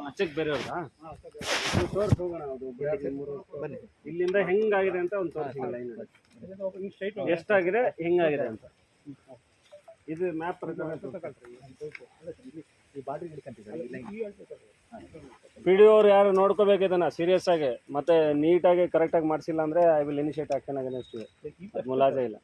ಆಚೆಗೆ ಬೇರೆಯವ್ರದಾ? ತೋರ್ಸಿ ಹೋಗೋಣ. ಅದು ಬನ್ನಿ, ಇಲ್ಲಿಂದ ಹೆಂಗಾಗಿದೆ ಅಂತ ಒಂದು ತೋರಿಸಿ ಲೈನ್ ಎಷ್ಟಾಗಿದೆ ಹೆಂಗಾಗಿದೆ ಅಂತ. ಇದು ಮ್ಯಾಪ್ ಪಿ ಡಿ ಅವ್ರು ಯಾರು ನೋಡ್ಕೋಬೇಕು ಇದನ್ನ ಸೀರಿಯಸ್ ಆಗಿ, ಮತ್ತೆ ನೀಟಾಗಿ ಕರೆಕ್ಟಾಗಿ ಮಾಡಿಸಿಲ್ಲ ಅಂದರೆ I will initiate action against you. ಮುಲಾಜೆ ಇಲ್ಲ.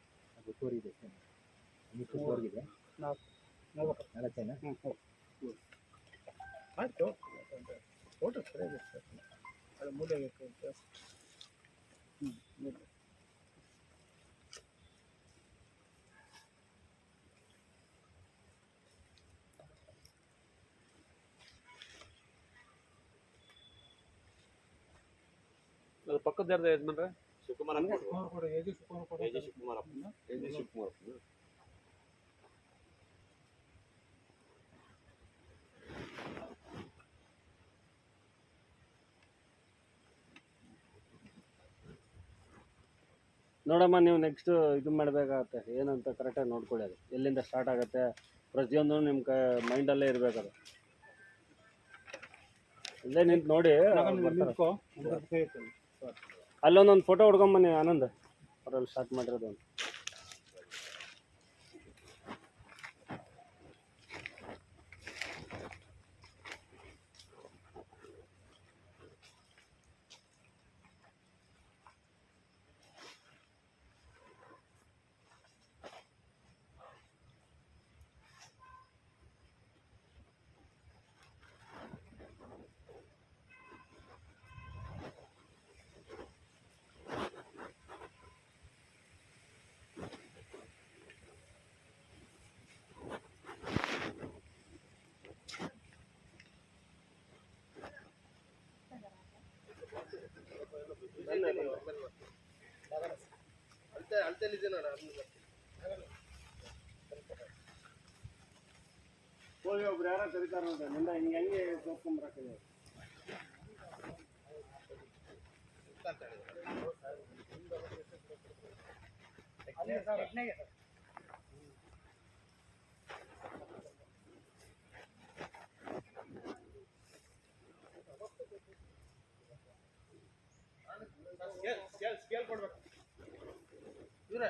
ಪಕ್ಕದ ಯಜಮಾನ್ರೆ ಶಿವಕುಮಾರ್ ನೋಡಮ್ಮ, ನೀವು ನೆಕ್ಸ್ಟ್ ಇದು ಮಾಡಬೇಕಾಗತ್ತೆ. ಏನಂತ ಕರೆಕ್ಟಾಗಿ ನೋಡ್ಕೊಳ್ಳಿ. ಅದು ಎಲ್ಲಿಂದ ಸ್ಟಾರ್ಟ್ ಆಗುತ್ತೆ ಪ್ರತಿಯೊಂದು ನಿಮ್ಮ ಮೈಂಡಲ್ಲೇ ಇರಬೇಕದು. ಇಲ್ಲೇ ನಿಂತು ನೋಡಿ. ಅಲ್ಲೊಂದೊಂದು ಫೋಟೋ ಹೊಡ್ಕೊಂಬನ್ನಿ ಆನಂದ್ ಅವರಲ್ಲಿ ಸ್ಟಾರ್ಟ್ ಮಾಡಿರೋದು ಒಂದು. ಹೋಗಿ ಒಬ್ರು ಯಾರೋ ಕರೀತಾರೆ ನೋಡಿ, ಮುಂದೆ ಹಿಂಗೆ ಹೆಂಗೆ ತೋರ್ಸ್ಕೊಂಬರಕ್ಕಿದೆ. ಸ್ಕೇಲ್ ಕೊಡ್ಬೇಕು ಇವ್ರೆ.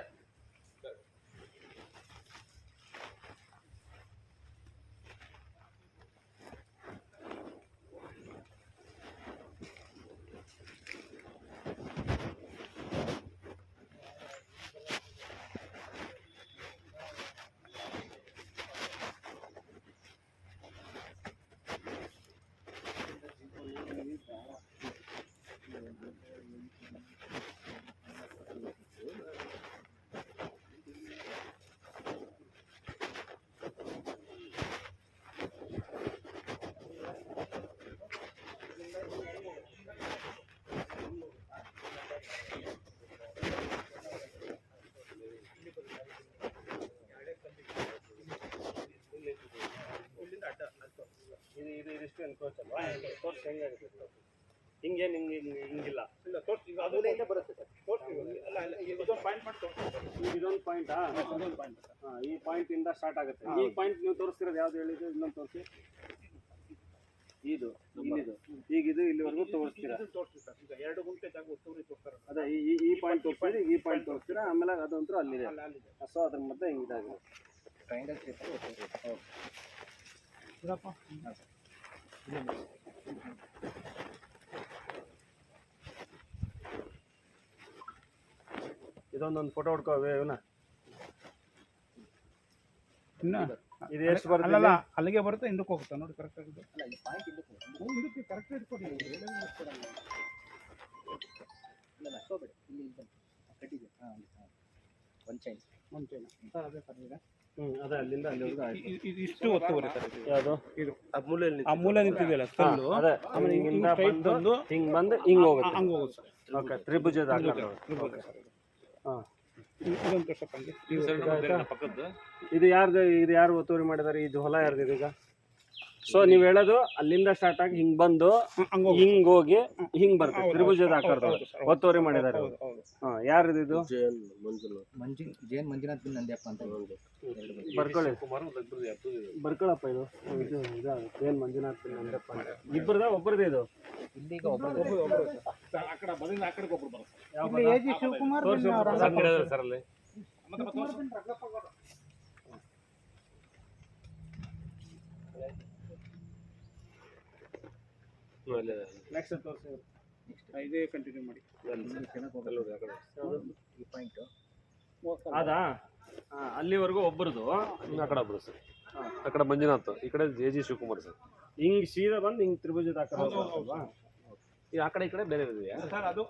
ಇದಿಷ್ಟು ಎನ್ಕ್ರೋಚ್ ಅಲ್ವಾ? ತೋರ್ಸಿ ಹೆಂಗಾಗುತ್ತೆ. ಹಿಂಗೇನು ಹಿಂಗಿಲ್ಲ ಇಲ್ಲ ತೋರ್ಸಿ. ಈಗ ಅದರಿಂದ ಬರುತ್ತೆ ಸರ್. ತೋರ್ಸಿ. ಅಲ್ಲ ಇದೊಂದು ಪಾಯಿಂಟ್ ಮಾಡಿ ತೋರಿಸಿ. ಈಗ ಇದೊಂದು ಪಾಯಿಂಟಾ? ಅದೊಂದು ಪಾಯಿಂಟ್. ಹಾಂ, ಈ ಪಾಯಿಂಟಿಂದ ಸ್ಟಾರ್ಟ್ ಆಗುತ್ತೆ. ಈ ಪಾಯಿಂಟ್ ನೀವು ತೋರಿಸ್ತಿರೋದು ಯಾವ್ದು ಹೇಳಿದ್ದು? ಇನ್ನೊಂದು ತೋರಿಸಿ. ಇದು ಇಲ್ಲಿದು. ಈಗ ಇದು ಇಲ್ಲಿವರೆಗೂ ತೋರಿಸ್ತೀರಾ? ತೋರಿಸಿ ಸರ್. ಈಗ 2 ಗುಂಟೆ ಜಾಗ ತೋರಿ ತೋರಿಸ್ತಾರೆ. ಅದೇ ಈ ಪಾಯಿಂಟ್ ತೋರಿಸ್ತೀರಿ, ಈ ಪಾಯಿಂಟ್ ತೋರಿಸ್ತೀರಾ, ಆಮೇಲೆ ಅದಂತೂ ಅಲ್ಲಿದೆ. ಸೊ ಅದ್ರ ಮಧ್ಯೆ ಹಿಂಗಿದಾಗಿದೆ. Triangle shape. ಇದಪ್ಪ. ಹಾಂ ಸರ್. ಇದೊಂದೊಂದು ಫೋಟೋ ಹೊಡ್ಕೋವೆ ಇವನ್ನ. ಇದು ಎಷ್ಟು ಬರುತ್ತೆ? ಅಲ್ಲ ಅಲ್ಲಿಗೆ ಬರುತ್ತೆ, ಹಿಂದಕ್ಕೆ ಹೋಗುತ್ತೆ ನೋಡಿ. ಕರೆಕ್ಟ್ ಆಗಿದೆ. ಅಲ್ಲ ಈ ಪಾಯಿಂಟ್ ಹಿಂದಕ್ಕೆ ಕರೆಕ್ಟ್ ಇಟ್ಕೊಡಿ. ಇಲ್ಲ ಹೋಗ್ಬೇಡಿ, ಇಲ್ಲಿ ಕಟ್ಟಿದೆ. ಹಾಂ ಒಂದು ಚೈನ್ ಸರ್. ಅದೇ ಸರ್. ಈಗ ಅದೇ ಅಲ್ಲಿಂದ ಅಲ್ಲಿವರೆಗೂ ಆಯ್ತು. ಇಷ್ಟು ಒತ್ತುವರಿ ಸರ್. ಯಾವುದು? ಇದು ಆ ಮೂಲೆ ನಿಂತಿದೆಯಲ್ಲ ಕಲ್ಲು. ಅದೇ ಆಮೇಲೆ ಹಿಂಗಿಂದ ಬಂದು ಹಿಂಗೆ ಬಂದು ಹಿಂಗೆ ಹೋಗುತ್ತೆ. ಹಂಗೆ ಹೋಗುತ್ತೆ ಸರ್. ಓಕೆ, ತ್ರಿಭುಜದ ಆಕಾರ. ಹಾಂ, ಇದೊಂದು ತೋರ್ಸಪ್ಪ. ಇದು ಯಾರ್ದು? ಇದು ಯಾರು ಒತ್ತುವರಿ ಮಾಡಿದ್ದಾರೆ? ಇದು ಹೊಲ ಯಾರ್ದು? ಈಗ ಸೊ ನೀವ್ ಹೇಳೋದು ಅಲ್ಲಿಂದ ಸ್ಟಾರ್ಟ್ ಆಗಿ ಹಿಂಗ್ ಬಂದು ಹಿಂಗ್ ಹೋಗಿ ಹಿಂಗ್ ಬರ್ತದೆ ತ್ರಿಭುಜದ ಆಕಾರದ ಒತ್ತುವರಿ ಮಾಡಿದ್ದಾರೆ ಯಾರು ಇದು ಜೈನ್ ಮಂಜುನಾಥ್ ನಂದ್ಯಪ್ಪ ಅಂತ ಬರ್ಕೊಳ್ಳಿ ಬರ್ಕೊಳಪ್ಪ ಇದು ಜೈನ್ ಮಂಜುನಾಥ್ ನಂದ್ಯಪ್ಪ ಅಂತ ಇಬ್ಬರದ ಒಬ್ಬರದೇ ಇದು ಇಲ್ಲಿಗ ಶಿವಕುಮಾರ್ ಸರ್ ಅಲ್ಲಿ ನೆಕ್ಸ್ಟ್ ತೋರಿಸಿ ಇದೇ ಕಂಟಿನ್ಯೂ ಮಾಡಿ ಈ ಪಾಯಿಂಟ್ ಅದಾ ಅಲ್ಲಿವರೆಗೂ ಒಬ್ಬರದು ಆ ಕಡೆ ಒಬ್ರು ಸರ್ ಆ ಕಡೆ ಮಂಜುನಾಥ್ ಈ ಕಡೆ ಜೆ ಶಿವಕುಮಾರ್ ಸರ್ ಹಿಂಗ್ ಸೀದಾ ಬಂದು ಹಿಂಗ್ ತ್ರಿಭುಜದ ಆಕಾರ ಅಲ್ವಾ ಈ ಆ ಕಡೆ ಈ ಕಡೆ ಬೇರೆ ಇದೆಯಾ ಸರ್ ಅದು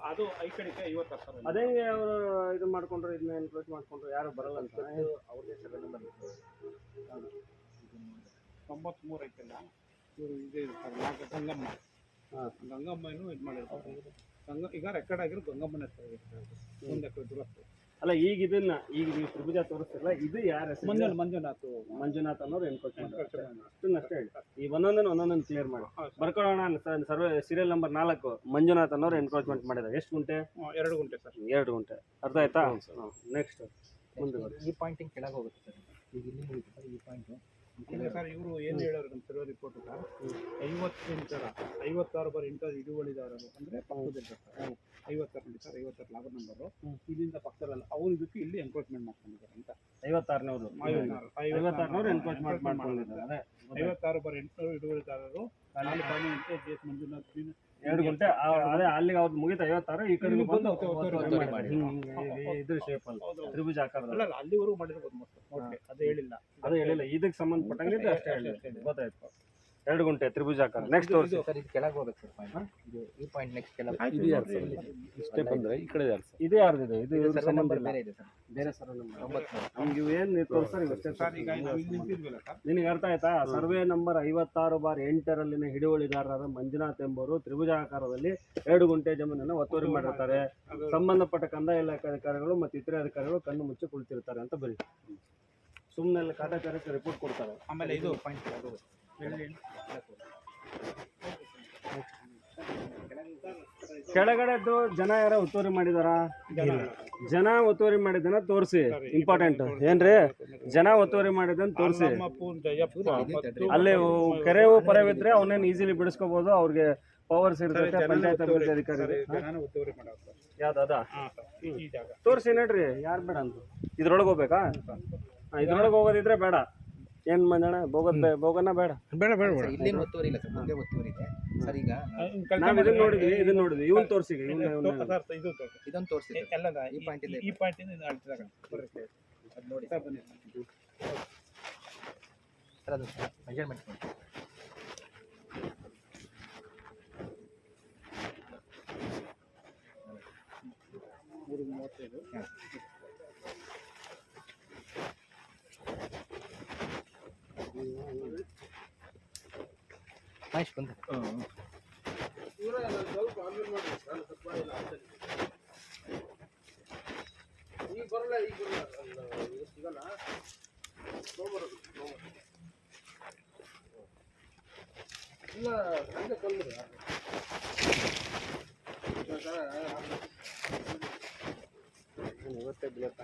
ಈ ಕಡೆಗೆ 50 ಸರ್ ಅದೇಂಗೆ ಅವರು ಇದು ಮಾಡ್ಕೊಂಡ್ರು ಇದನ್ನ ಎನ್ಕ್ರೋಚ್ ಮಾಡ್ಕೊಂಡ್ರು ಯಾರು ಬರಲ್ಲ ಅಂತ ಅವ್ರದೇ 7 ನಂಬರ್ 93 ಐತಲ್ಲ ಇವರು ಇದೆ ಸರ್ ಗಂಗಮ್ಮ ಗಂಗಮ್ಮನೂ ಇದು ಮಾಡಿರ್ತಾರೆ ಈಗ ರೆಕಾರ್ಡ್ ಆಗಿರೋ ಗಂಗಮ್ಮನ ಹೆಸರು ಒಂದು ಎಕರೆ ದುರಸ್ತು ಅಲ್ಲ ಈಗ ಇದನ್ನ ಈಗ ನೀವು ತ್ರಿಭುಜ ತೋರಿಸ್ತಿರಲ್ಲ ಇದು ಯಾರ ಹೆಸರು ಮಂಜುನಾಥ್ ಅನ್ನೋರು ಎನ್ಕ್ರೋಚ್ ಮಾಡ್ತಾರೆ ಅಷ್ಟೇ ಹೇಳಿ ಈ ಒಂದೊಂದನ್ನು ಕ್ಲಿಯರ್ ಮಾಡಿ ಬರ್ಕೊಳ್ಳೋಣ ಸರ್ವೆ ಸೀರಿಯಲ್ ನಂಬರ್ 4 ಮಂಜುನಾಥ್ ಅನ್ನೋರು ಎನ್ಕ್ರೋಚ್ಮೆಂಟ್ ಮಾಡಿದ್ದಾರೆ ಎಷ್ಟು ಗುಂಟೆ 2 ಗುಂಟೆ ಸರ್ 2 ಗುಂಟೆ ಅರ್ಥ ಆಯ್ತಾ ನೆಕ್ಸ್ಟ್ ಮುಂದೆ ಈ ಪಾಯಿಂಟಿಂಗ್ ಕೆಳಗೆ ಹೋಗುತ್ತೆ ಸರ್ ಈಗ ಇಲ್ಲಿ ಮುಗಿತು ಸರ್ ಈ ಪಾಯಿಂಟು ಇಲ್ಲ ಸರ್ ಇವರು ಏನು ಹೇಳೋರು ನಮ್ಮ survey report sir 56 bar inter ಹಿಡುವಳಿದಾರರು ಅಂದರೆ ಪಕ್ಕದಲ್ಲಿ ಸರ್ 56 ಸರ್ 56 ಲಾಭ ನಂಬರು ಇಲ್ಲಿಂದ ಪಕ್ಕದಲ್ಲ ಅವ್ರು ಇದಕ್ಕೆ ಇಲ್ಲಿ ಎನ್ಕ್ರೋಚ್ಮೆಂಟ್ ಮಾಡ್ಕೊಂಡಿದ್ದಾರೆ ಅಂತ 56ನವರು ಎನ್ಕ್ರೋಚ್ ಮಾಡ್ಕೊಂಡಿದ್ದಾರೆ 56 ಬಾರ್ 800 ಹಿಡುವಳಿದಾರರು ನಾಲ್ಕು ಪಾಯಿಂಟ್ ಜೆಎಸ್ ಮಂಜುನಾಥ್ 2 ಗುಂಟೆ ಅದೇ ಅಲ್ಲಿಗೆ ಅವ್ರು ಮುಗಿತ 56 ಈ ಕಡೆ ಬಂದು ಇದ್ರ ಶೇಪ್ ಅಲ್ಲಿ ತ್ರಿಭುಜ ಆಕಾರದ ಅಲ್ಲಿವರೆಗೂ ಮಾಡಿರ್ಬೋದು ಮತ್ತೆ ಅದು ಹೇಳಿಲ್ಲ ಅದು ಹೇಳಿಲ್ಲ ಇದಕ್ಕೆ ಸಂಬಂಧಪಟ್ಟಂಗೆ ಅಷ್ಟೇ ಹೇಳಿಲ್ಲ ಗೊತ್ತಾಯ್ತು 2 ಗುಂಟೆ ತ್ರಿಭುಜ ಆಕಾರ ನೆಕ್ಸ್ಟ್ ತೋರಿಸಿ ಸರ್ ಇದು ಕೆಳಗೆ ಹೋಗುತ್ತೆ ಸರ್ ಪಾಯಿಂಟ್ ಇದು ಈ ಪಾಯಿಂಟ್ ನೆಕ್ಸ್ಟ್ ಕೆಳಗೆ ಇದು ಯಾರು ಸರ್ ಇಷ್ಟೇ ಬಂದ್ರೆ ಈ ಕಡೆ ಯಾರು ಸರ್ ಇದು ಯಾರ್ದಿದೆ ಇದು ಸರ್ವೆ ನಂಬರ್ ಬೇರೆ ಇದೆ ಸರ್ ಬೇರೆ ಸರ್ ನಮ್ಗೆ ಇವೇನು ತೋರಿಸ್ತಾರೆ ಇವಷ್ಟೇ ಸರ್ ಈಗ ನಾವು ಇಲ್ಲಿ ನಿಂತಿದ್ವಲ್ಲ ಸರ್ ನಿನಗೆ ಅರ್ಥ ಆಯ್ತಾ ಸರ್ವೆ ನಂಬರ್ 56/8ರಲ್ಲಿನ ಹಿಡುವಳಿದಾರರಾದ ಮಂಜುನಾಥ್ ಎಂಬುವರು ತ್ರಿಭುಜಾಕಾರದಲ್ಲಿ 2 ಗುಂಟೆ ಜಮೀನನ್ನು ಒತ್ತುವರಿ ಮಾಡಿರ್ತಾರೆ ಸಂಬಂಧಪಟ್ಟ ಕಂದಾಯ ಇಲಾಖೆ ಅಧಿಕಾರಿಗಳು ಮತ್ತು ಇತರೆ ಅಧಿಕಾರಿಗಳು ಕಣ್ಣು ಮುಚ್ಚಿ ಕುಳಿತಿರ್ತಾರೆ ಅಂತ ಬರೀ ಸುಮ್ಮನೆ ಕಾಟಾಚಾರಕ್ಕೆ ರಿಪೋರ್ಟ್ ಕೊಡ್ತಾರೆ ಆಮೇಲೆ ಇದು ಪಾಯಿಂಟ್ ಕೆಳಗಡೆದ್ದು ಜನ ಯಾರ ಒತ್ತುವರಿ ಮಾಡಿದಾರ ಜನ ಒತ್ತುವರಿ ಮಾಡಿದ್ದನ್ನ ತೋರಿಸಿ ಇಂಪಾರ್ಟೆಂಟ್ ಏನ್ರಿ ಜನ ಒತ್ತುವರಿ ಮಾಡಿದ್ದನ್ನ ತೋರಿಸಿ ಅಲ್ಲಿ ಕೆರೆವು ಪರವಿದ್ರೆ ಅವನೇನು ಈಸಿಲಿ ಬಿಡಿಸ್ಕೋಬಹುದು ಅವ್ರಿಗೆ ಪವರ್ಸ್ ಇರ್ತೈತೆ ಪಂಚಾಯತ್ ಅಭಿವೃದ್ಧಿ ಅಧಿಕಾರಿ ಯಾವ್ದದ ತೋರಿಸಿ ನೋಡ್ರಿ ಯಾರು ಬೇಡ ಅಂತ ಇದ್ರೊಳಗೆ ಹೋಗ್ಬೇಕಾ ಇದ್ರೊಳಗೆ ಹೋಗೋದಿದ್ರೆ ಬೇಡ ಏನ್ ಮಂಜಣ್ಣ ಬೋಗನ್ನ ಬೇಡ ಬೇಡ ಬೇಡ ಬೇಡ ಇಲ್ಲಿ ಒತ್ತುವರಿ ಇಲ್ಲ ಸರ್ ಮುಂದೆ ಒತ್ತುವರಿ ಇದೆ ಸರ್ ಈಗ ನಾವು ಇದನ್ನ ನೋಡಿದ್ವಿ ಇವನ್ ತೋರಿಸಿ ಇದೊಂದು ತೋರಿಸಿ ಎಲ್ಲ ಈ ಪಾಯಿಂಟ್ ಇದೆ ಈ ಪಾಯಿಂಟ್ ಇಂದ ಅಳ್ತಿದಾಗ ಅದು ನೋಡಿ ಸರ್ ಬನ್ನಿ ಸರ್ ಅದು ಮೆಜರ್ಮೆಂಟ್ ಮಾಡಿ ಮೂರು 35 ಮಹೇಶ್ ಬಂದ ಇವತ್ತೇ ಬೀಳತ್ತ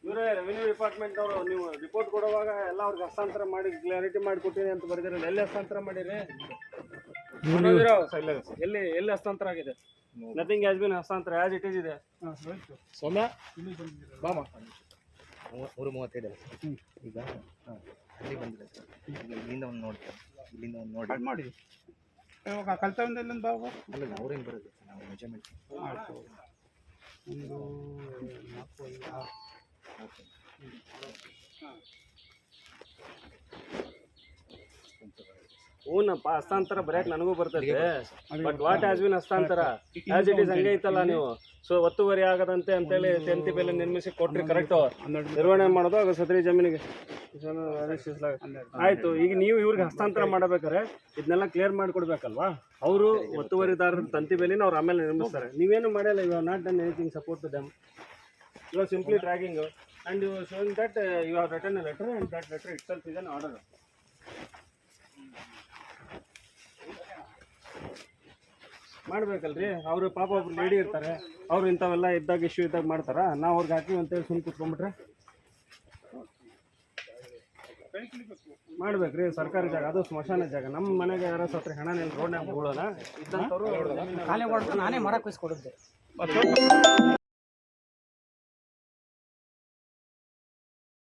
ಇವರೇ ರೆವಿನ್ಯೂ ಡಿಪಾರ್ಟ್ಮೆಂಟ್ ಅವರು ನೀವು ರಿಪೋರ್ಟ್ ಕೊಡುವಾಗ ಎಲ್ಲ ಅವ್ರಿಗೆ ಹಸ್ತಾಂತರ ಮಾಡಿ ಕ್ಲಾರಿಟಿ ಮಾಡಿ ಕೊಟ್ಟಿನಿ ಅಂತ ಬರೆದಿರಲ್ಲ ಎಲ್ಲಿ ಹಸ್ತಾಂತರ ಮಾಡಿರಿ ಎಲ್ಲಿ ಹಸ್ತಾಂತರ ಆಗಿದೆ ನಥಿಂಗ್ ಹ್ಯಾಸ್ ಬಿನ್ ಹಸ್ತಾಂತರ ಆಸ್ ಇಟ್ ಈಸ್ ಇದೆ ಸೌಮ್ಯ ಬಾಮ 3:35 ಈಗ ಅಲ್ಲಿ ಬಂದಿದೆ ಸರ್ ಇಲ್ಲಿಂದ ಒಂದು ನೋಡಿ ಇಲ್ಲಿಂದ ಒಂದು ನೋಡಿ ಮಾಡಿ ಇವಾಗ ಕಲ್ತವಿಂದ ಬಾಬು ಅಲ್ಲ ಅವ್ರೇನು ಬರೋದು ಸರ್ ನಾವು ಮೆಜರ್ಮೆಂಟ್ ಆಯಿತು 1 4 5 6 ಹೂನಪ್ಪ ಹಸ್ತಾಂತರ ಬರೆಯಕ್ ನನಗೂ ಬರ್ತೈತೆ ಬಟ್ ವಾಟ್ ಹ್ಯಾಸ್ ಬಿನ್ ಹಸ್ತಾಂತರ ಆಸ್ ಇಟ್ ಈಸ್ ಹಂಗೆ ಐತಲ್ಲ ನೀವು ಸೊ ಒತ್ತುವರಿ ಆಗದಂತೆ ಅಂತೇಳಿ ತಂತಿ ಬೇಲಿ ನಿರ್ಮಿಸಿ ಕೊಟ್ರಿ ಕರೆಕ್ಟು ನಿರ್ವಹಣೆ ಮಾಡೋದು ಆಗ ಸದರಿ ಜಮೀನಿಗೆ ಆಯ್ತು. ಈಗ ನೀವು ಇವ್ರಿಗೆ ಹಸ್ತಾಂತರ ಮಾಡಬೇಕಾರೆ ಇದನ್ನೆಲ್ಲ ಕ್ಲಿಯರ್ ಮಾಡಿಕೊಡ್ಬೇಕಲ್ವಾ. ಅವರು ಒತ್ತುವರಿದಾರರ ತಂತಿ ಬೇಲಿನ ಅವ್ರು ಆಮೇಲೆ ನಿರ್ಮಿಸ್ತಾರೆ. ನೀವೇನು ಮಾಡಲ್ಲ, you have not done anything support to them. You are simply tracking and you showing that you have written a letter and that letter itself is an order. ಮಾಡ್ಬೇಕಲ್ರಿ. ಅವರು ಪಾಪ ಒಬ್ರು ಲೇಡಿ ಇರ್ತಾರೆ, ಅವ್ರು ಇಂಥವೆಲ್ಲ ಇದ್ದಾಗ ಇಶ್ಯೂ ಇದ್ದಾಗ ಮಾಡ್ತಾರ. ನಾವು ಅವ್ರಿಗೆ ಹಾಕಿ ಅಂತೇಳಿ ಸುಮ್ಮನೆ ಕುತ್ಕೊಂಡ್ಬಿಟ್ರೆ ಮಾಡ್ಬೇಕ್ರಿ. ಸರ್ಕಾರಿ ಜಾಗ, ಅದು ಸ್ಮಶಾನ ಜಾಗ. ನಮ್ಮ ಮನೆಗೆ ಯಾರೋ ಸತ್ರ ಹೆಣನೆಲ್ಲ ರೋಡ್ನಾಗ ಬೀಳೋಣ ಇದ್ದಂಥವ್ರು ಖಾಲಿ ನಾನೇ ಮಾಡಕ್ಕೆ ಕೊಡಿದ್ದೆ.